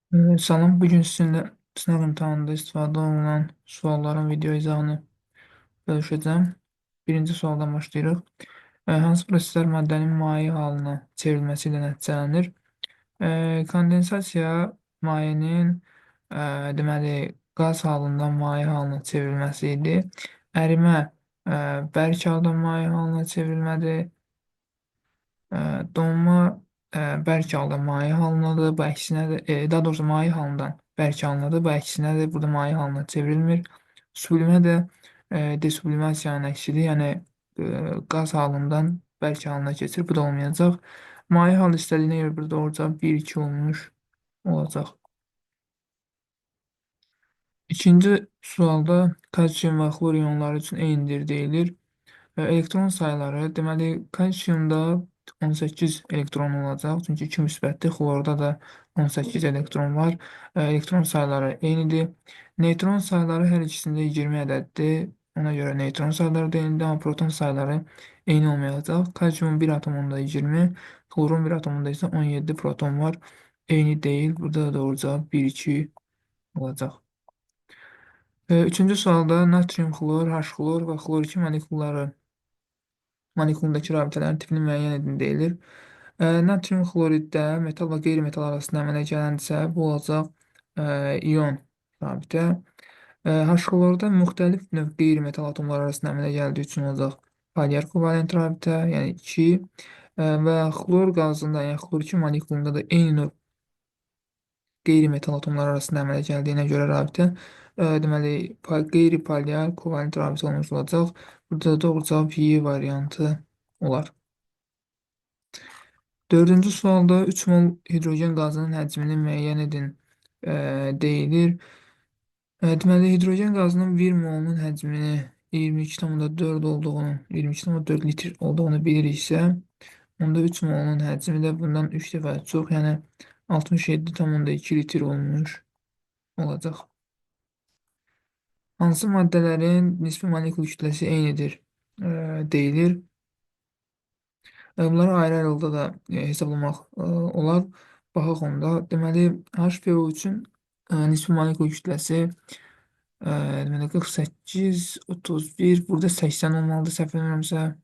Salam, bugün sizinlə sınav imtahanında istifadə olunan sualların video izahını bölüşəcəm. Birinci sualdan başlayırıq. Hansı proseslər maddənin maye halına çevrilməsi ilə nəticələnir? Kondensasiya mayenin deməli qaz halından maye halına çevrilməsi idi. Ərimə bərk haldan maye halına çevrilmədir. Ə, Donma bərk halda maye halındadır. Bu əksinədir. Daha doğrusu maye halından bərk halındadır. Bu əksinədir. Burada maye halına çevrilmir. Sublimə də desublimasiyanın əksidir. Yəni qaz halından bərk halına keçir. Bu da olmayacaq. Maye hal istədiyinə görə burada olacaq 1-2 olmuş olacaq. İkinci sualda kalsium və xlor ionları üçün eynidir deyilir. Elektron sayıları, deməli, kalsiumda 18 elektron olacaq, çünki 2 müsbətdir. Xlorda da 18 elektron var. Elektron sayıları eynidir. Neytron sayıları hər ikisində 20 ədəddir. Ona görə neytron sayıları da eynidir, amma proton sayıları eyni olmayacaq. Kalsiumun bir atomunda 20, xlorun bir atomunda isə 17 proton var. Eyni deyil. Burada da doğru cavab 1-2 olacaq. Üçüncü sualda natrium xlor, H xlor və xlor 2 molekulundakı rabitələrin tipini müəyyən edin deyilir. Natrium xloriddə metal və qeyri-metal arasında əmələ gələndirsə, bu olacaq ion rabitə. H xlorda müxtəlif növ qeyri-metal atomları arasında əmələ gəldiyi üçün olacaq polyar kovalent rabitə, yəni 2 və xlor qazında, yəni xlor 2 molekulunda da eyni növ qeyri-metal atomlar arasında əmələ gəldiyinə görə rabitə deməli qeyri-polyar kovalent rabitə olmuş olacaq. Burada da doğru cavab Y variantı olar. Dördüncü sualda 3 mol hidrogen qazının həcmini müəyyən edin deyilir. Deməli, hidrogen qazının 1 molunun həcmini 22,4 olduğunu, 22,4 litr olduğunu biliriksə, onda 3 molunun həcmi də bundan 3 dəfə çox, yəni 67,2 litr olmuş olacaq. Hansı maddələrin nisbi molekul kütləsi eynidir deyilir. Bunları ayrı-ayrı yolda da hesablamaq olar. Baxaq onda. Deməli, HPO üçün nisbi molekul kütləsi deməli 48, 31, burada 80 olmalıdır, səhv etmirəmsə.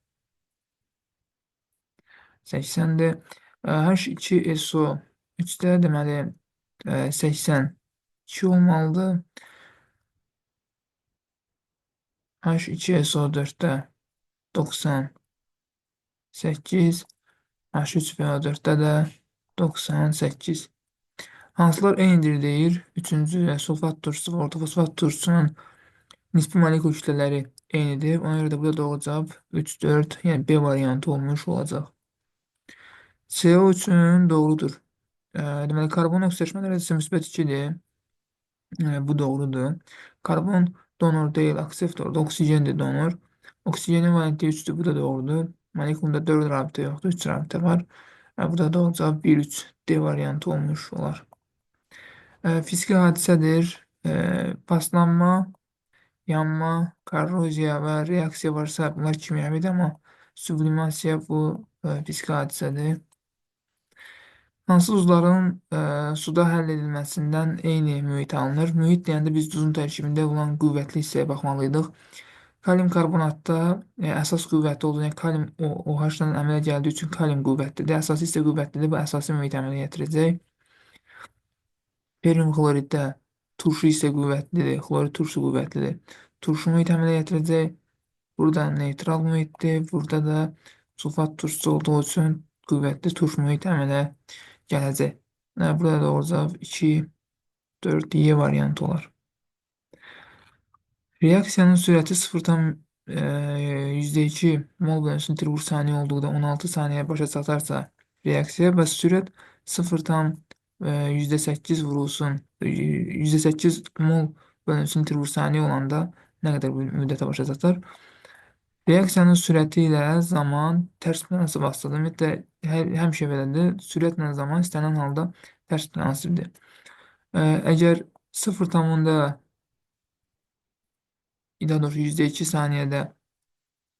80-dir. H2SO 3-də deməli 82 olmalıdır. H2SO4-də 98, H3PO4-də də 98. Hansılar eynidir deyir. Üçüncü sulfat turşusu və ortofosfat turşusunun nisbi molekul kütlələri eynidir. Ona görə də burada doğru cavab 3, 4, yəni B variantı olmuş olacaq. CO üçün doğrudur. Deməli, karbon oksidaşma dərəcəsi müsbət 2-dir. Bu doğrudur. Karbon donor deyil, akseptordur. Oksigendir donor. Oksigenin valentliyi 3-dür. Bu da doğrudur. Molekulunda 4 rabitə yoxdur, 3 rabitə var. Burada doğru cavab 1-3 D variantı olmuş olar. Fiziki hadisədir. Paslanma, yanma, korroziya və reaksiya varsa bunlar kimyəvidir, amma sublimasiya bu fiziki hadisədir. Hansı duzların suda həll edilməsindən eyni mühit alınır? Mühit deyəndə biz duzun tərkibində olan qüvvətli hissəyə baxmalıydıq. Kalium karbonatda əsas qüvvətli olduğu, yəni kalium OH-dan əmələ gəldiyi üçün kalium qüvvətlidir. Əsas hissə qüvvətlidir. Bu əsasi mühit əmələ gətirəcək. Barium xloriddə turşu hissə qüvvətlidir. Xlorid turşu qüvvətlidir. Turşu mühit əmələ gətirəcək. Burada neytral mühitdir. Burada da sulfat turşusu olduğu üçün qüvvətli turşu mühit əmələ gələcək. Burada da doğru cavab 2, 4, Y variantı olar. Reaksiyanın sürəti 0,2 mol bölünsün litr saniyə olduğu 16 saniyəyə başa çatarsa reaksiya və sürət 0,8 vurulsun, 108 mol bölünsün litr saniyə olanda nə qədər müddətə başa çatar? Reaksiyanın sürəti ilə zaman tərs münansib asılıdır. Ümumiyyətlə, həmişə belədir. Sürətlə zaman istənilən halda tərs münansibdir. Əgər 0,2 saniyədə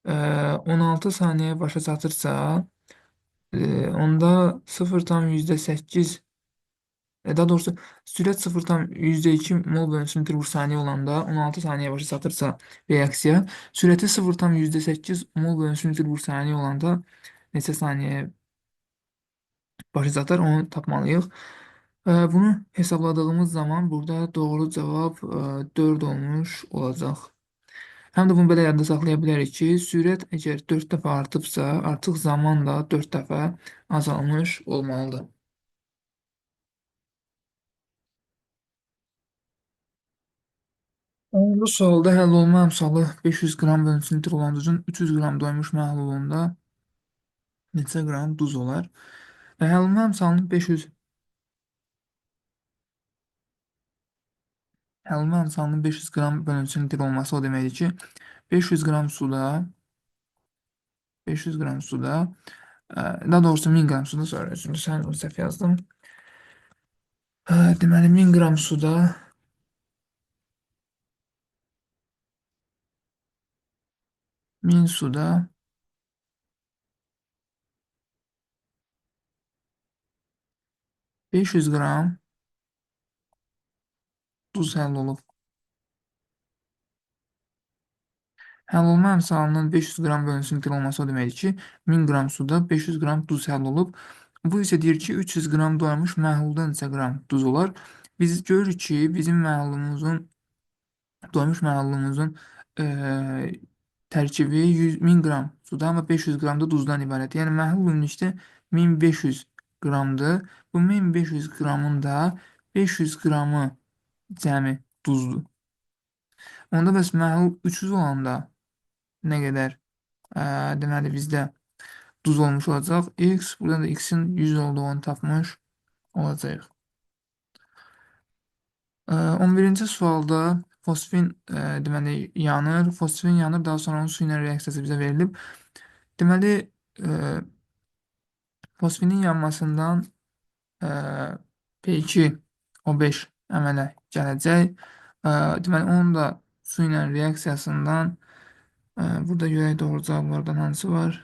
16 saniyəyə başa çatırsa, onda 0,8 Daha doğrusu sürət 0,2 mol bölü metr bölü saniyə olanda 16 saniyə başa çatırsa reaksiya, sürəti 0,8 mol bölü metr bölü saniyə olanda neçə saniyə başa çatır, onu tapmalıyıq. Bunu hesabladığımız zaman burada doğru cavab 4 olmuş olacaq. Həm də bunu belə yadda saxlaya bilərik ki, sürət əgər 4 dəfə artıbsa, artıq zaman da 4 dəfə azalmış olmalıdır. Bu sualda həll olma əmsalı 500 qram bölü litr olan duzun 300 qram doymuş məhlulunda neçə qram duz olar? Həll olma əmsalının 500 həll olma əmsalının 500 qram bölü litr olması o deməkdir ki, 500 qram suda 500 qram suda daha doğrusu 1000 qram suda sonra özümdə səhv yazdım. Deməli 1000 qram suda 1000 suda 500 qram duz həll olub. Həll olma əmsalının 500 qram bölünsün litr olması o deməkdir ki, 1000 qram suda 500 qram duz həll olub. Bu isə deyir ki, 300 qram doymuş məhlulda neçə qram duz olar? Biz görürük ki, bizim doymuş məhlulumuzun tərkibi 1000 qram suda, amma 500 qram da duzdan ibarət. Yəni, məhlul ümumilikdə 1500 qramdır. Bu 1500 qramın da 500 qramı cəmi duzdur. Onda bəs məhlul 300 olanda nə qədər? Deməli, bizdə duz olmuş olacaq. X, buradan da X-in 100 olduğunu tapmış olacaq. 11-ci sualda fosfin deməli, yanır. Fosfin yanır, daha sonra onun su ilə reaksiyası bizə verilib. Deməli, fosfinin yanmasından P2O5 əmələ gələcək. Deməli, onun da su ilə reaksiyasından burada görək doğru cavablardan hansı var?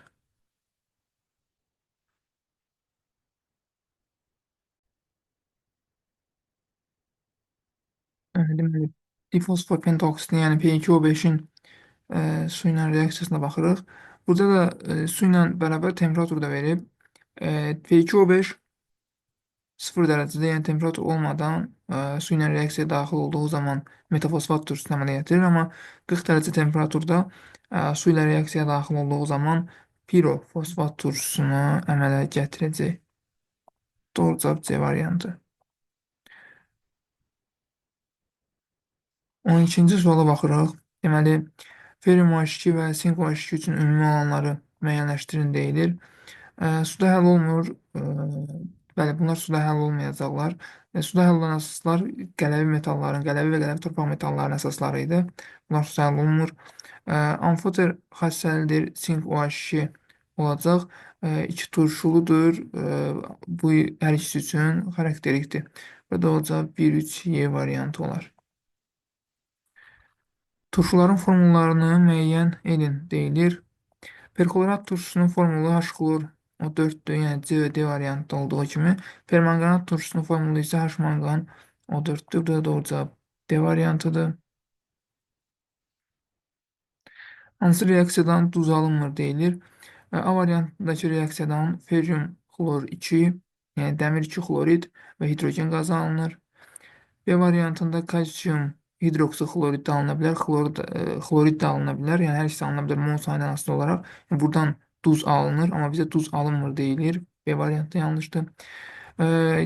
Deməli, difosfor pentoksidin, yəni P2O5-in su ilə reaksiyasına baxırıq. Burada da su ilə bərabər temperatur da verib. P2O5 0 dərəcədə, yəni temperatur olmadan su ilə reaksiyaya daxil olduğu zaman metafosfat turşusunu əmələ gətirir, amma 40 dərəcə temperaturda su ilə reaksiyaya daxil olduğu zaman pirofosfat turşusunu əmələ gətirəcək. Doğru cavab C variantı. 12-ci suala baxırıq. Deməli, Ferium H2 və Sink H2 üçün ümumi olanları müəyyənləşdirin deyilir. Suda həll olmur. Bəli, bunlar suda həll olmayacaqlar. Suda həll olan əsaslar qələvi metalların, qələvi və qələvi torpaq metallarının əsasları idi. Bunlar suda həll olunmur. Amfoter xassəlidir, Sink OH2 olacaq. İki turşuludur. Bu hər ikisi üçün xarakterikdir. Və doğru cavab 1-3-Y variantı olar. Turşuların formullarını müəyyən edin deyilir. Perklorat turşusunun formulu H-klor O4-dür, yəni C və D variantda olduğu kimi. Permanganat turşusunun formulu isə H-mangan O4-dür. Bu da doğru cavab D variantıdır. Hansı reaksiyadan duz alınmır deyilir. A variantındakı reaksiyadan ferium xlor 2, yəni dəmir 2 xlorid və hidrogen qazı alınır. B variantında kalsium hidroksixlorid də alına bilər, xlorid də alına bilər. Yəni, hər ikisi alına bilər mol sayından asılı olaraq. Yəni, buradan duz alınır, amma bizə duz alınmır deyilir. B variantı yanlışdır.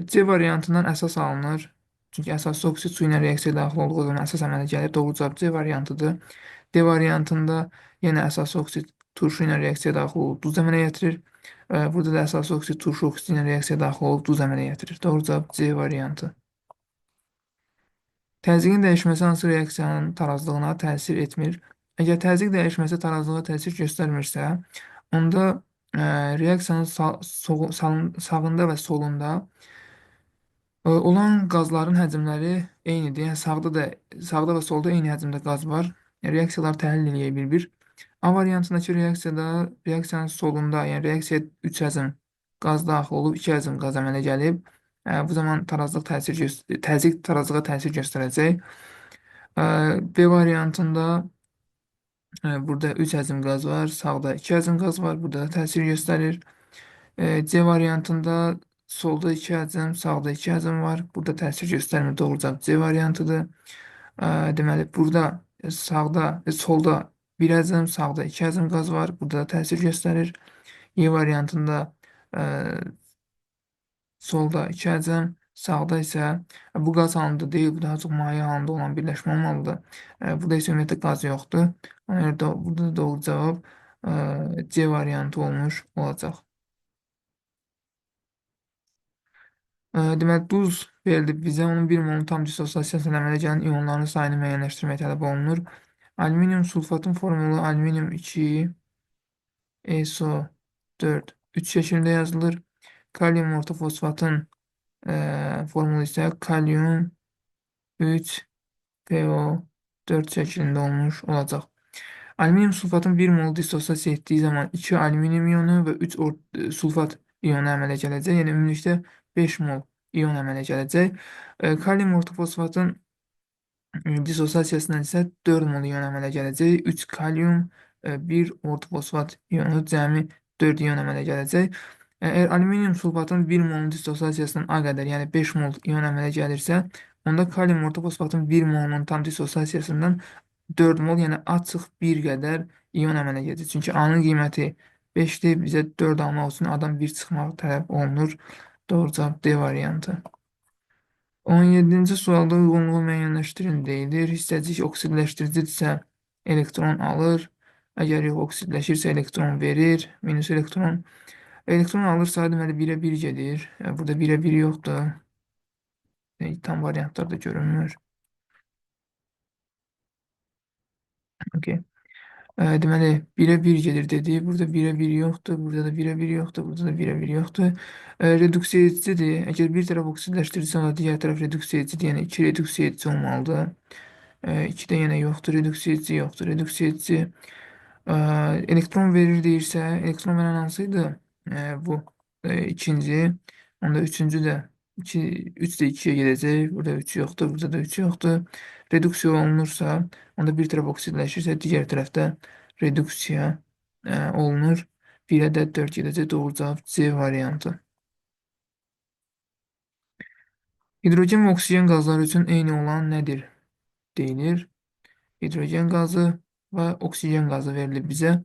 C variantından əsas alınır. Çünki əsas oksid su ilə reaksiyaya daxil olduğu zaman əsas əmələ gəlir. Doğru cavab C variantıdır. D variantında yenə əsas oksid turşu ilə reaksiyaya daxil olub duz əmələ gətirir. Burada da əsas oksid turşu oksid ilə reaksiyaya daxil olub duz əmələ gətirir. Doğru cavab C variantı. Təzyiqin dəyişməsi hansı reaksiyanın tarazlığına təsir etmir? Əgər təzyiq dəyişməsi tarazlığa təsir göstərmirsə, onda reaksiyanın sağında və solunda olan qazların həcmləri eynidir. Yəni, sağda və solda eyni həcmdə qaz var. Reaksiyalar təhlil eləyə bir-bir. A variantındakı reaksiyada reaksiyanın solunda, yəni reaksiyaya 3 həcm qaz daxil olub, 2 həcm qaz əmələ gəlib. Bu zaman təzyiq tarazlığa təsir göstərəcək. B variantında burada 3 həzm qaz var, sağda 2 həzm qaz var, burada da təsir göstərir. C variantında solda 2 həzm, sağda 2 həzm var, burada təsir göstərmir. Doğru cavab C variantıdır. Deməli, burada solda 1 həzm, sağda 2 həzm qaz var, burada da təsir göstərir. E variantında e, solda 2 əcəm, sağda isə bu qaz halında deyil, bu daha çox maye halında olan birləşmə olmalıdır. Burada isə ümumiyyətlə qaz yoxdur. Ona görə də burada da doğru cavab C variantı olmuş olacaq. Deməli, duz verildi bizə, onun 1 molun tam dissosiasiyasına əmələ gələn ionların sayını müəyyənləşdirmək tələb olunur. Alüminium sulfatın formulu alüminium 2 SO4 3 şəklində yazılır. Kalium ortofosfatın formulu isə kalium 3 PO4 şəklində olmuş olacaq. Alüminium sulfatın 1 mol dissosiasiya etdiyi zaman 2 alüminium ionu və 3 sulfat ionu əmələ gələcək. Yəni ümumilikdə 5 mol ion əmələ gələcək. Kalium ortofosfatın dissosiasiyasından isə 4 mol ion əmələ gələcək. 3 kalium, 1 ortofosfat ionu, cəmi 4 ion əmələ gələcək. Əgər alüminium sulfatın 1 molun dissosiasiyasından A qədər, yəni 5 mol ion əmələ gəlirsə, onda kalium ortofosfatın 1 molunun tam dissosiasiyasından 4 mol, yəni açıq 1 qədər ion əmələ gələcək. Çünki A-nın qiyməti 5-dir, bizə 4 almaq üçün A-dan 1 çıxmaq tələb olunur. Doğru cavab D variantı. 17-ci sualda uyğunluğu müəyyənləşdirin deyilir. Hissəcik oksidləşdiricidirsə elektron alır. Əgər yox oksidləşirsə elektron verir. Minus elektron. Elektron alırsa deməli 1-ə 1 gedir. Burada 1-ə 1 yoxdur. Tam variantlarda görünmür. Okay. Deməli 1-ə 1 gedir dedi. Burada 1-ə 1 yoxdur. Burada da 1-ə 1 yoxdur. Burada da 1-ə 1 yoxdur. Reduksiya edicidir. Əgər bir tərəf oksidləşdirici olarsa, digər tərəf reduksiya edicidir. Yəni 2 reduksiya edici olmalıdır. 2-də yenə yoxdur. Reduksiya edici yoxdur. Reduksiya edici elektron verir deyirsə, elektron verən hansıydı? Bu ikinci. Onda üçüncü də 3 də 2-yə gedəcək. Burada 3 yoxdur. Burada da 3 yoxdur. Reduksiya olunursa, onda bir tərəf oksidləşirsə, digər tərəfdə reduksiya olunur. 1-ə də 4 gedəcək. Doğru cavab C variantı. Hidrogen və oksigen qazları üçün eyni olan nədir? Deyilir. Hidrogen qazı və oksigen qazı verilib bizə.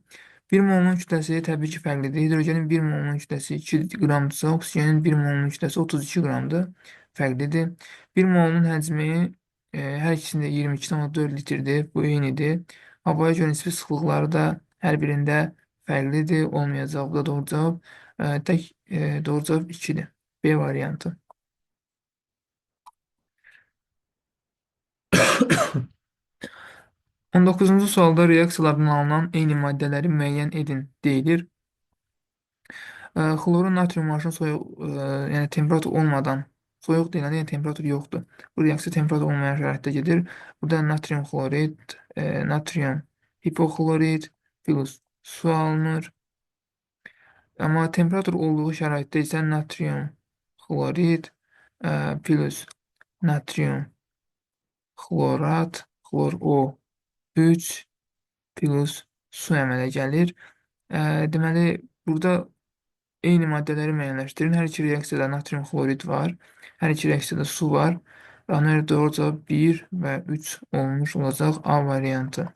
1 molun kütləsi təbii ki, fərqlidir. Hidrogenin 1 molun kütləsi 2 qramdırsa, oksigenin 1 molun kütləsi 32 qramdır. Fərqlidir. 1 molun həcmi hər ikisində 22,4 litrdir. Bu eynidir. Havaya görə nisbi sıxlıqları da hər birində fərqlidir. Olmayacaq. Bu da doğru cavab. Doğru cavab 2-dir. B variantı. 19-cu sualda reaksiyalardan alınan eyni maddələri müəyyən edin deyilir. Xlorun natrium aşın soyuq, yəni temperatur olmadan, soyuq deyiləndə yəni temperatur yoxdur. Bu reaksiya temperatur olmayan şəraitdə gedir. Burada natrium xlorid, natrium hipoxlorid plus su alınır. Amma temperatur olduğu şəraitdə isə natrium xlorid plus natrium xlorat, xlor O3 plus su əmələ gəlir. Deməli, burada eyni maddələri müəyyənləşdirin. Hər iki reaksiyada natrium xlorid var. Hər iki reaksiyada su var. Ona görə doğru cavab 1 və 3 olmuş olacaq A variantı.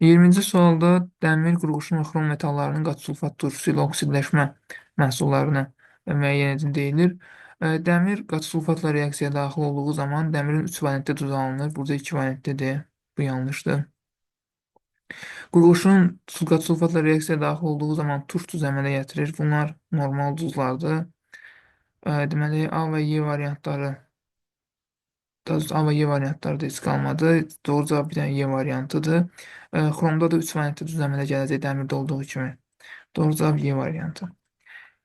20-ci sualda dəmir, qurğuşun və xrom metallarının qat sulfat turşusu ilə oksidləşmə məhsullarını müəyyən edin deyilir. Dəmir qat sulfatla reaksiyaya daxil olduğu zaman dəmirin 3 valentdə duz alınır. Burada 2 valentdədir. Bu yanlışdır. Qurğuşun qat sulfatla reaksiyaya daxil olduğu zaman turş duz əmələ gətirir. Bunlar normal duzlardır. Deməli, A və Y variantları A və Y variantları da heç qalmadı. Doğru cavab bir dənə Y variantıdır. Xromda da 3 valentdə duz əmələ gələcək dəmirdə olduğu kimi. Doğru cavab Y variantı.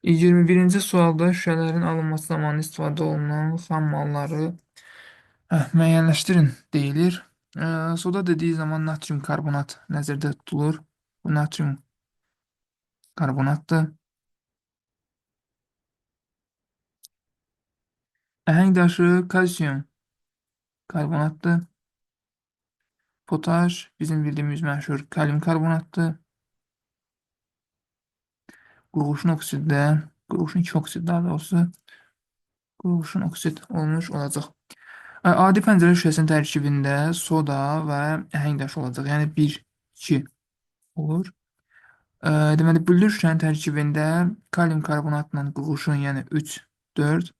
21-ci sualda şüşələrin alınması zamanı istifadə olunan xam malları müəyyənləşdirin deyilir. Soda dediyi zaman natrium karbonat nəzərdə tutulur. Bu natrium karbonatdır. Əhəng daşı kalsium karbonatdır. Potaş bizim bildiyimiz məşhur kalium karbonatdır. Qurğuşun oksiddə, qurğuşun 2 oksid daha doğrusu, qurğuşun oksid olmuş olacaq. Adi pəncərə şüşəsinin tərkibində soda və əhəng daşı olacaq. Yəni 1, 2 olur. Deməli, bülür şüşənin tərkibində kalium karbonatla qurğuşun, yəni 3, 4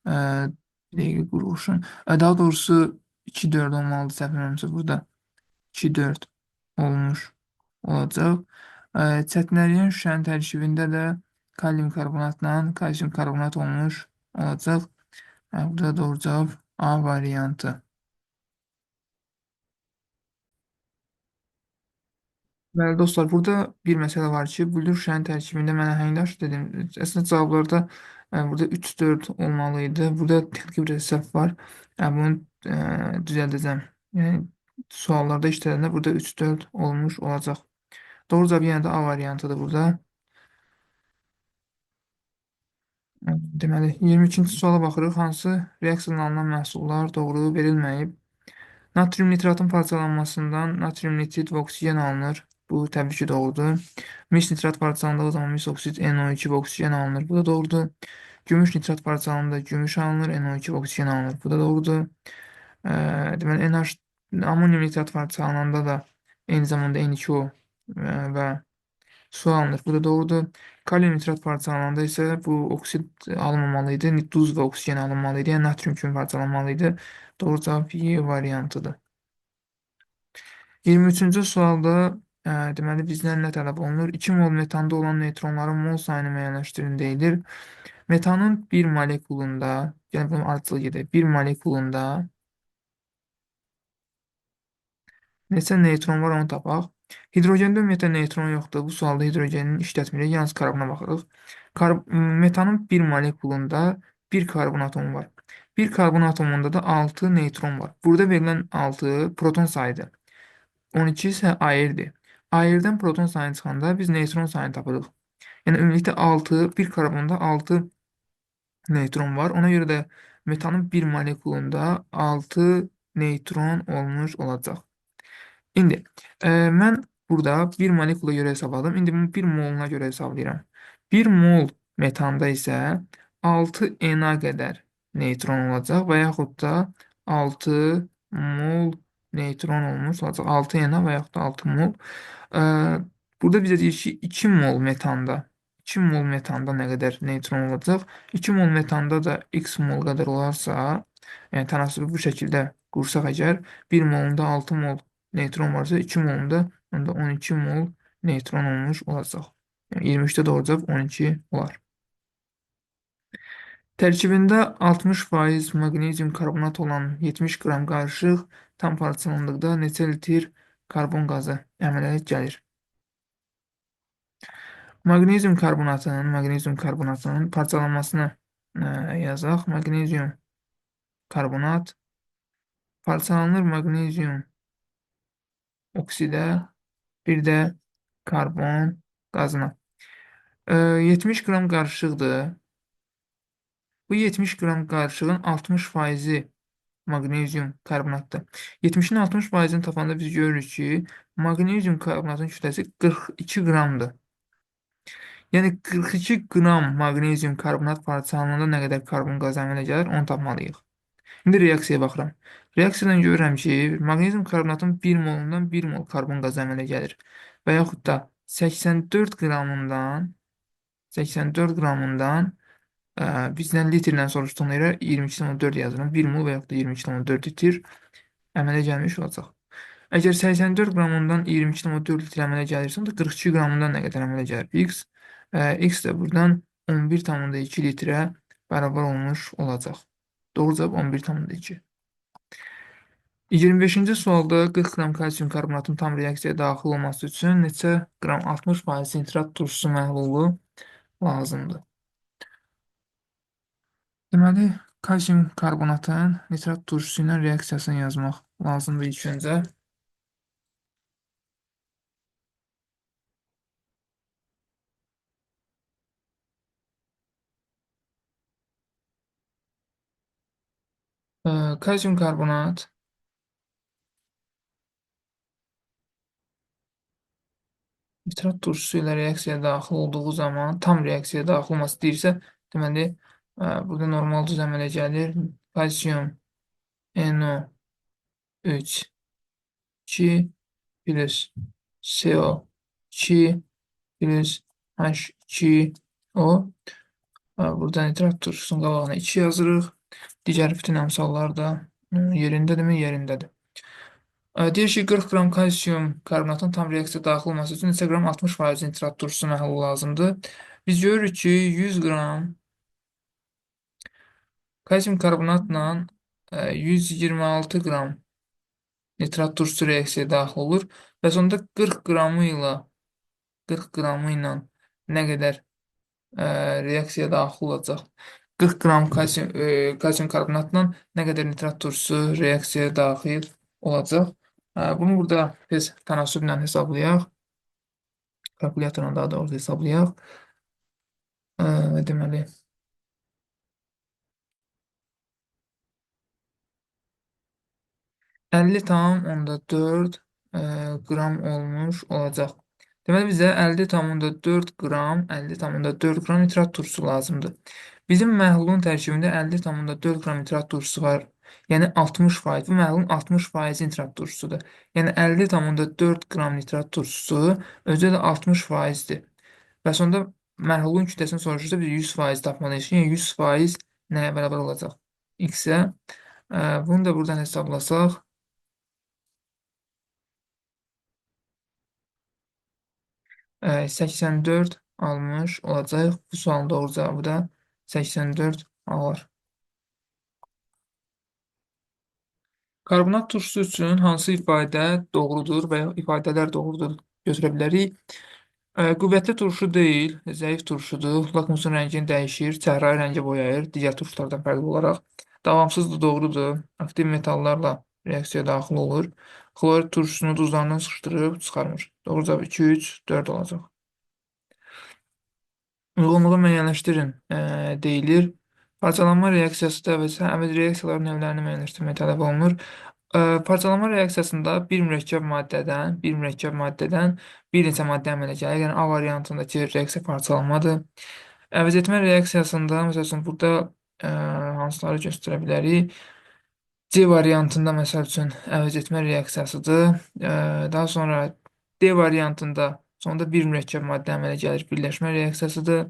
bir dəqiqə qurğuşun. Daha doğrusu 2, 4 olmalıdır səhv eləmirəmsə burada. 2, 4 olmuş olacaq. Çətinəriyən şüşənin tərkibində də kalium karbonatla kalsium karbonat olmuş olacaq. Burada doğru cavab A variantı. Bəli dostlar, burada bir məsələ var ki, bülür şüşənin tərkibində mən əhəngdaş dedim. Əslində cavablarda burada 3-4 olmalı idi. Burada texniki bir səhv var. Bunu düzəldəcəm. Yəni suallarda işlədəndə burada 3-4 olmuş olacaq. Doğru cavab yenə də A variantıdır burada. Deməli, 22-ci suala baxırıq. Hansı reaksiyadan alınan məhsullar doğru verilməyib? Natrium nitratın parçalanmasından natrium nitrit və oksigen alınır. Bu təbii ki, doğrudur. Mis nitrat parçalandığı zaman mis oksid NO2 və oksigen alınır. Bu da doğrudur. Gümüş nitrat parçalananda gümüş alınır, NO2 və oksigen alınır. Bu da doğrudur. Deməli, NH amonyum nitrat parçalananda da eyni zamanda N2O və su alınır. Bu da doğrudur. Kalium nitrat parçalananda isə bu oksid alınmamalı idi. Duz və oksigen alınmalı idi. Yəni natrium kimi parçalanmalı idi. Doğru cavab Y variantıdır. 23-cü sualda deməli bizdən nə tələb olunur? 2 mol metanda olan neytronların mol sayını müəyyənləşdirin deyilir. Metanın bir molekulunda, yəni bunun ardıcıl gedək, bir molekulunda neçə neytron var onu tapaq. Hidrogəndə ümumiyyətlə neytron yoxdur. Bu sualda hidrogenin işlətmirik. Yalnız karbona baxırıq. Metanın bir molekulunda bir karbon atomu var. Bir karbon atomunda da 6 neytron var. Burada verilən 6 proton sayıdır. 12 isə ayrdır. Ayrdan proton sayını çıxanda biz neytron sayını tapırıq. Yəni ümumilikdə 6, bir karbonda 6 neytron var. Ona görə də metanın bir molekulunda 6 neytron olmuş olacaq. İndi mən burada bir molekula görə hesabladım. İndi bunu bir moluna görə hesablayıram. Bir mol metanda isə 6 Na qədər neytron olacaq və yaxud da 6 mol neytron olmuş olacaq. 6 Na və yaxud da 6 mol. Burada bizə deyir ki, 2 mol metanda 2 mol metanda nə qədər neytron olacaq? 2 mol metanda da x mol qədər olarsa, yəni tənasübü bu şəkildə qursaq əgər, 1 molunda 6 mol neytron varsa, 2 molunda onda 12 mol neytron olmuş olacaq. Yəni 23-də doğru cavab 12 olar. Tərkibində 60% maqnezium karbonat olan 70 qram qarışıq tam parçalandıqda neçə litr karbon qazı əmələ gəlir? Maqnezium karbonatının parçalanmasını yazaq. Maqnezium karbonat parçalanır maqnezium oksidə, bir də karbon qazına. 70 qram qarışıqdır. Bu 70 qram qarışığın 60%-i maqnezium karbonatdır. 70-in 60%-ni tapanda biz görürük ki, maqnezium karbonatın kütləsi 42 qramdır. Yəni 42 qram maqnezium karbonat parçalananda nə qədər karbon qazı əmələ gəlir, onu tapmalıyıq. İndi reaksiyaya baxıram. Reaksiyadan görürəm ki, maqnezium karbonatın 1 molundan 1 mol karbon qazı əmələ gəlir. Və yaxud da 84 qramından bizdən litrlə soruşduğuna görə 22,4 yazıram. 1 mol və yaxud da 22,4 litr əmələ gəlmiş olacaq. Əgər 84 qramından 22,4 litr əmələ gəlirsə, onda 42 qramından nə qədər əmələ gəlir? X də buradan 11,2 litrə bərabər olmuş olacaq. Doğru cavab 11,2. 25-ci sualda 40 qram kalsium karbonatın tam reaksiyaya daxil olması üçün neçə qram 60% nitrat turşusu məhlulu lazımdır? Deməli, kalsium karbonatın nitrat turşusu ilə reaksiyasını yazmaq lazımdır ilk öncə. Kalsium karbonat nitrat turşusu ilə reaksiyaya daxil olduğu zaman tam reaksiyaya daxil olması deyirsə, deməli, burada normal düz əmələ gəlir. Kalsium NO3 2 plus CO2 plus H2O. Burada nitrat turşusunun qabağına 2 yazırıq. Digər bütün əmsallar da yerindədirmi? Yerindədir. Deyir ki, 40 qram kalsium karbonatın tam reaksiyaya daxil olması üçün neçə qram 60% nitrat turşusu məhlulu lazımdır. Biz görürük ki, 100 qram kalsium karbonatla 126 qram nitrat turşusu reaksiyaya daxil olur və sonda 40 qramı ilə nə qədər reaksiyaya daxil olacaq? 40 qram kalsium karbonatla nə qədər nitrat turşusu reaksiyaya daxil olacaq? Bunu burada tez tənasüblə hesablayaq. Kalkulyatorla daha doğrusu hesablayaq. Deməli, 50,4 qram olmuş olacaq. Deməli, bizə 50,4 qram, 50,4 qram nitrat turşusu lazımdır. Bizim məhlulun tərkibində 50,4 qram nitrat turşusu var. Yəni 60%. Bu məhlulun 60% nitrat turşusudur. Yəni 50,4 qram nitrat turşusu özü də 60%-dir. Və sonda məhlulun kütləsini soruşursa biz 100% tapmalıyıq ki, yəni 100% nəyə bərabər olacaq? X-ə. Bunu da buradan hesablasaq, 84 almış olacaq. Bu sualın doğru cavabı da 84 alır. Karbonat turşusu üçün hansı ifadə doğrudur və ya ifadələr doğrudur götürə bilərik? Qüvvətli turşu deyil, zəif turşudur. Lakmusun rəngini dəyişir, çəhrayı rəngə boyayır, digər turşulardan fərqli olaraq. Davamsızdır, doğrudur. Aktiv metallarla reaksiyaya daxil olur. Xlorid turşusunu duzlarından sıxışdırıb çıxarmır. Doğru cavab 2, 3, 4 olacaq. Uyğunluğu müəyyənləşdirin deyilir. Parçalanma reaksiyası da və əvəz reaksiyaların növlərini müəyyənləşdirmək tələb olunur. Parçalanma reaksiyasında bir mürəkkəb maddədən bir neçə maddə əmələ gəlir. Yəni A variantındakı reaksiya parçalanmadır. Əvəzetmə reaksiyasında, məsəl üçün, burada hansıları göstərə bilərik? C variantında məsəl üçün əvəzetmə reaksiyasıdır. Daha sonra D variantında sonda bir mürəkkəb maddə əmələ gəlir, birləşmə reaksiyasıdır.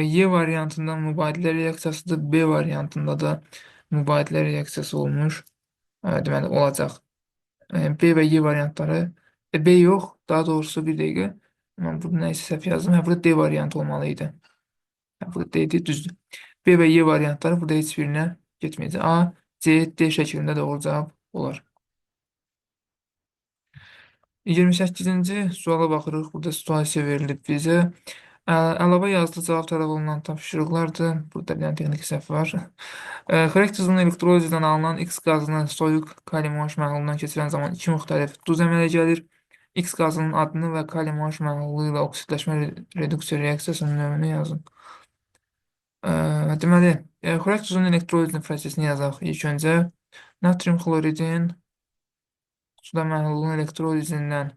Y variantında mübadilə reaksiyasıdır. B variantında da mübadilə reaksiyası olmuş, deməli olacaq. B və Y variantları, B yox, daha doğrusu bir dəqiqə. Mən burada nə isə səhv yazdım. Burada D variantı olmalı idi. Burada D idi, düzdür. B və Y variantları burada heç birinə getməyəcək. A, C, D şəklində doğru cavab olar. 28-ci suala baxırıq. Burada situasiya verilib bizə. Əlavə yazılı cavab tələb olunan tapşırıqlardır. Burada bir dənə texniki səhv var. Xörək duzunun elektrolizindən alınan X qazını soyuq kalium OH məhlulundan keçirən zaman iki müxtəlif duz əmələ gəlir. X qazının adını və kalium OH məhlulu ilə oksidləşmə reduksiya reaksiyasının növünü yazın. Deməli, xörək duzunun elektrolizinin prosesini yazaq. İlk öncə natrium xloridin suda məhlulun elektrolizindən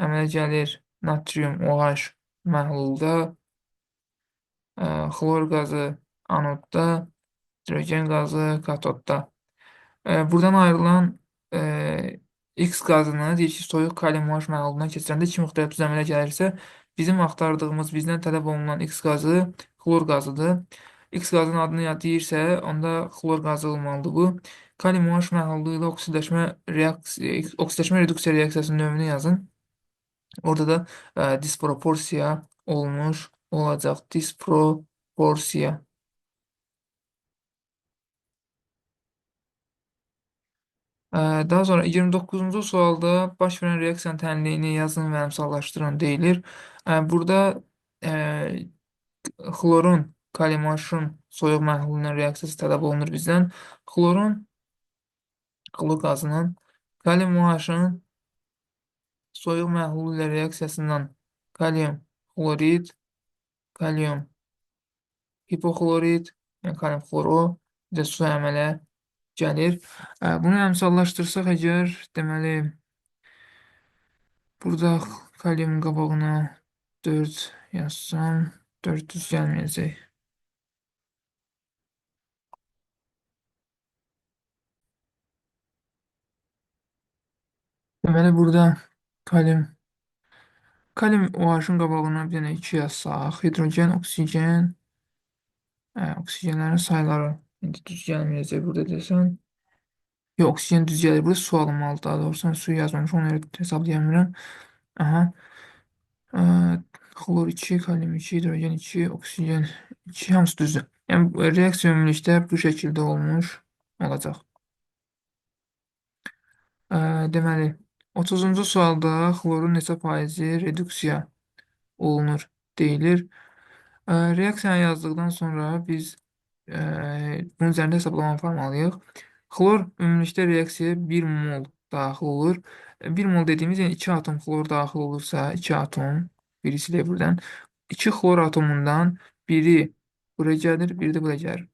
əmələ gəlir natrium OH məhlulda, xlor qazı anodda, hidrogen qazı katodda. Buradan ayrılan X qazını deyir ki, soyuq kalium OH məhlulundan keçirəndə iki müxtəlif düz əmələ gəlirsə, bizim axtardığımız, bizdən tələb olunan X qazı xlor qazıdır. X qazının adını deyirsə, onda xlor qazı olmalıdır bu. Kalium OH məhlulu ilə oksidləşmə reduksiya reaksiyasının növünü yazın. Orada da disproporsiya olmuş olacaq. Disproporsiya. Daha sonra 29-cu sualda baş verən reaksiyanın tənliyini yazın və əmsallaşdırın deyilir. Burada xlorun kalium OH-un soyuq məhlulundan reaksiyası tələb olunur bizdən. Xlor qazının kalium OH-un soyuq məhlulu ilə reaksiyasından kalium xlorid, kalium hipoxlorid, yəni kalium xloro bizə su əmələ gəlir. Bunu əmsallaşdırsaq əgər, deməli, burada kaliumun qabağına 4 yazsam, 400 gəlməyəcək. Deməli, burada kalium, kalium OH-ın qabağına bir dənə 2 yazsaq, hidrogen, oksigen, oksigenlərin sayları indi düz gəlməyəcək burada desən. Yox, oksigen düz gəlir. Burada su alınmalı daha doğrusu. Mən suyu yazmamışam, ona görə hesablaya bilmirəm. Aha. Ə, xlor 2, kalium 2, hidrogen 2, oksigen 2, hamısı düzdür. Yəni reaksiya ümumilikdə bu şəkildə olmuş olacaq. Deməli, 30-cu sualda xlorun neçə faizi reduksiya olunur deyilir. Reaksiyanı yazdıqdan sonra biz bunun üzərində hesablama aparmalıyıq. Xlor ümumilikdə reaksiyaya 1 mol daxil olur. 1 mol dediyimiz, yəni 2 atom xlor daxil olursa, 2 atom, birisi də buradan, 2 xlor atomundan biri bura gəlir, biri də bura gəlir.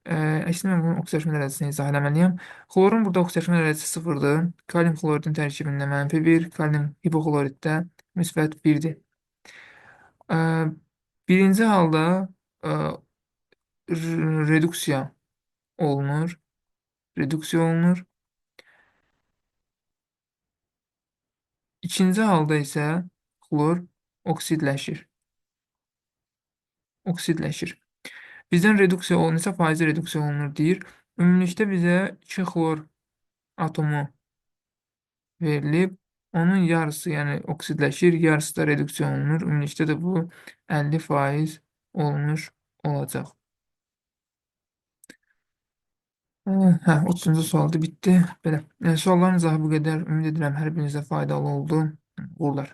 Əslində mən bunun oksidaşma dərəcəsini izah eləməliyəm. Xlorun burada oksidaşma dərəcəsi sıfırdır. Kalium xloridin tərkibində -1, kalium hipoxloriddə müsbət 1-dir. Birinci halda reduksiya olunur. Reduksiya olunur. İkinci halda isə xlor oksidləşir. Oksidləşir. Bizdən reduksiya olunur, neçə faizi reduksiya olunur deyir. Ümumilikdə bizə 2 xlor atomu verilib. Onun yarısı, yəni oksidləşir, yarısı da reduksiya olunur. Ümumilikdə də bu 50% olmuş olacaq. Hə, 30-cu sual da bitdi. Belə. Sualların izahı bu qədər. Ümid edirəm hər birinizə faydalı oldu. Uğurlar.